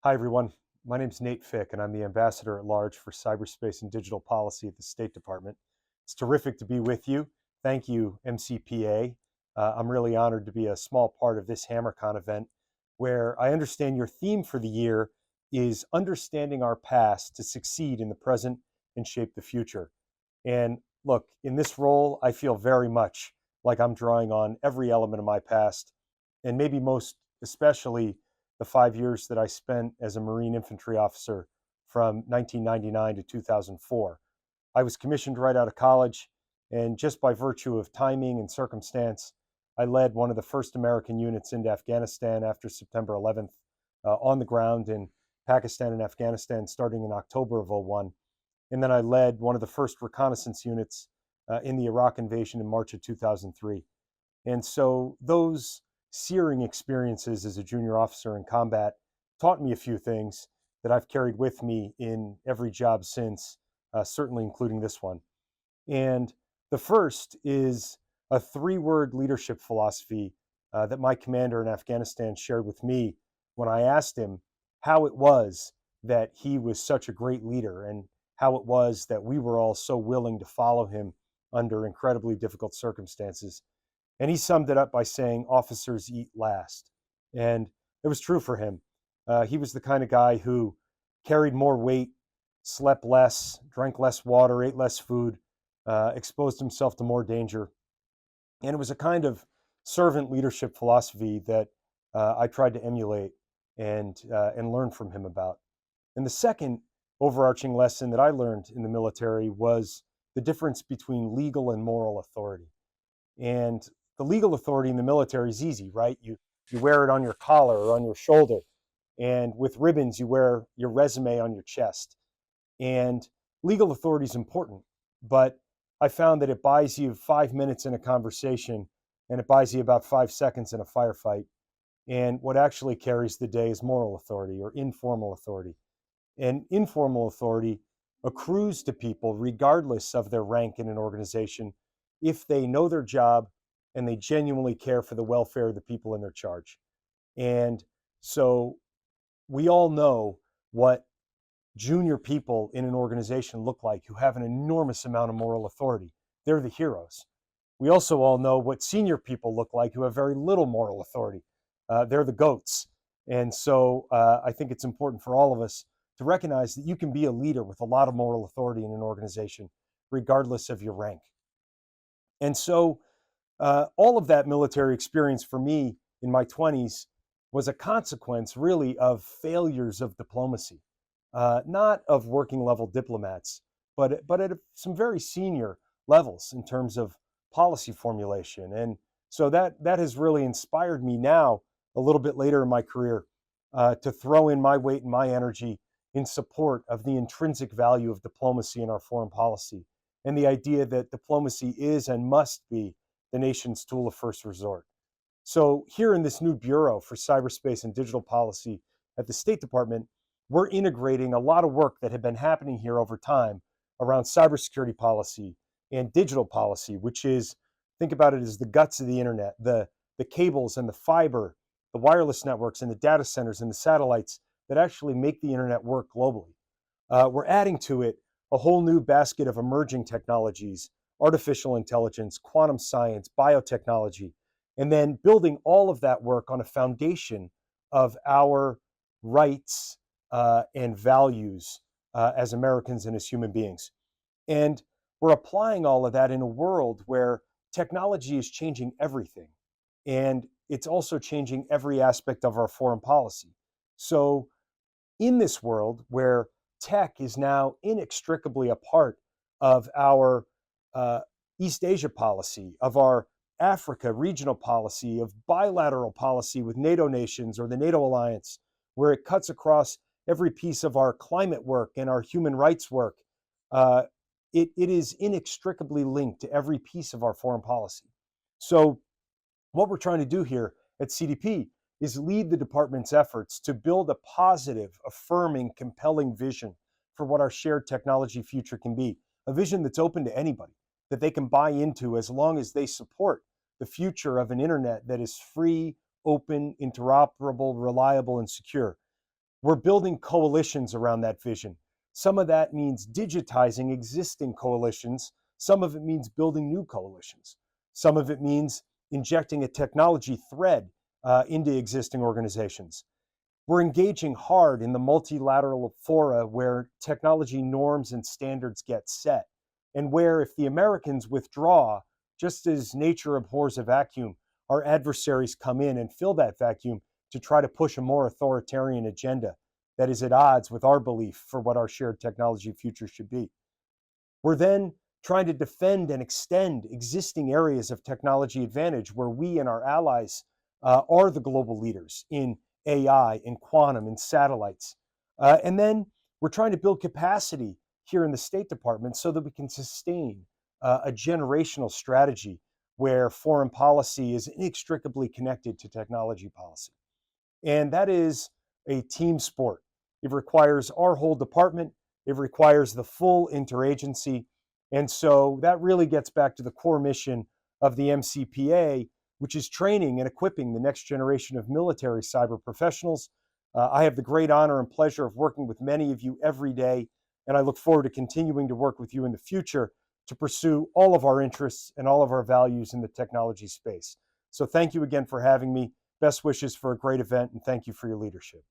Hi, everyone. My name is Nate Fick, and I'm the Ambassador at Large for Cyberspace and Digital Policy at the State Department. It's terrific to be with you. Thank you, MCPA. I'm really honored to be a small part of this HammerCon event, where I understand your theme for the year is understanding our past to succeed in the present and shape the future. And look, in this role, I feel very much like I'm drawing on every element of my past, and maybe most especially the 5 years that I spent as a Marine infantry officer from 1999 to 2004. I was commissioned right out of college, and just by virtue of timing and circumstance, I led one of the first American units into Afghanistan after September 11th on the ground in Pakistan and Afghanistan starting in October of '01. And then I led one of the first reconnaissance units in the Iraq invasion in March of 2003. And so those searing experiences as a junior officer in combat taught me a few things that I've carried with me in every job since, certainly including this one. And the first is a three-word leadership philosophy that my commander in Afghanistan shared with me when I asked him how it was that he was such a great leader and how it was that we were all so willing to follow him under incredibly difficult circumstances. And he summed it up by saying, officers eat last. And it was true for him. He was the kind of guy who carried more weight, slept less, drank less water, ate less food, exposed himself to more danger. And it was a kind of servant leadership philosophy that I tried to emulate and learn from him about. And the second overarching lesson that I learned in the military was the difference between legal and moral authority. And the legal authority in the military is easy, right? You wear it on your collar or on your shoulder, and with ribbons you wear your resume on your chest. And legal authority is important, but I found that it buys you 5 minutes in a conversation and it buys you about 5 seconds in a firefight. And what actually carries the day is moral authority or informal authority. And informal authority accrues to people regardless of their rank in an organization if they know their job and they genuinely care for the welfare of the people in their charge. And so we all know what junior people in an organization look like who have an enormous amount of moral authority. They're the heroes. We also all know what senior people look like who have very little moral authority. They're the goats. And so I think it's important for all of us to recognize that you can be a leader with a lot of moral authority in an organization, regardless of your rank. And so all of that military experience for me in my 20s was a consequence, really, of failures of diplomacy, not of working level diplomats, but at some very senior levels in terms of policy formulation. And so that has really inspired me now, a little bit later in my career, to throw in my weight and my energy in support of the intrinsic value of diplomacy in our foreign policy and the idea that diplomacy is and must be the nation's tool of first resort. So, here in this new Bureau for Cyberspace and Digital Policy at the State Department, we're integrating a lot of work that had been happening here over time around cybersecurity policy and digital policy, which is, think about it as the guts of the internet, the cables and the fiber, the wireless networks and the data centers and the satellites that actually make the internet work globally. We're adding to it a whole new basket of emerging technologies, artificial intelligence, quantum science, biotechnology, and then building all of that work on a foundation of our rights and values as Americans and as human beings. And we're applying all of that in a world where technology is changing everything. And it's also changing every aspect of our foreign policy. So, in this world where tech is now inextricably a part of our uh, East Asia policy, of our Africa regional policy, of bilateral policy with NATO nations or the NATO alliance, where it cuts across every piece of our climate work and our human rights work, uh, it is inextricably linked to every piece of our foreign policy. So, what we're trying to do here at CDP is lead the department's efforts to build a positive, affirming, compelling vision for what our shared technology future can be. A vision that's open to anybody, that they can buy into as long as they support the future of an internet that is free, open, interoperable, reliable, and secure. We're building coalitions around that vision. Some of that means digitizing existing coalitions. Some of it means building new coalitions. Some of it means injecting a technology thread into existing organizations. We're engaging hard in the multilateral fora where technology norms and standards get set, and where if the Americans withdraw, just as nature abhors a vacuum, our adversaries come in and fill that vacuum to try to push a more authoritarian agenda that is at odds with our belief for what our shared technology future should be. We're then trying to defend and extend existing areas of technology advantage where we and our allies are the global leaders in AI, in quantum, in satellites. And then we're trying to build capacity here in the State Department so that we can sustain a generational strategy where foreign policy is inextricably connected to technology policy. And that is a team sport. It requires our whole department. It requires the full interagency. And so that really gets back to the core mission of the MCPA, which is training and equipping the next generation of military cyber professionals. I have the great honor and pleasure of working with many of you every day, and I look forward to continuing to work with you in the future to pursue all of our interests and all of our values in the technology space. So thank you again for having me. Best wishes for a great event, and thank you for your leadership.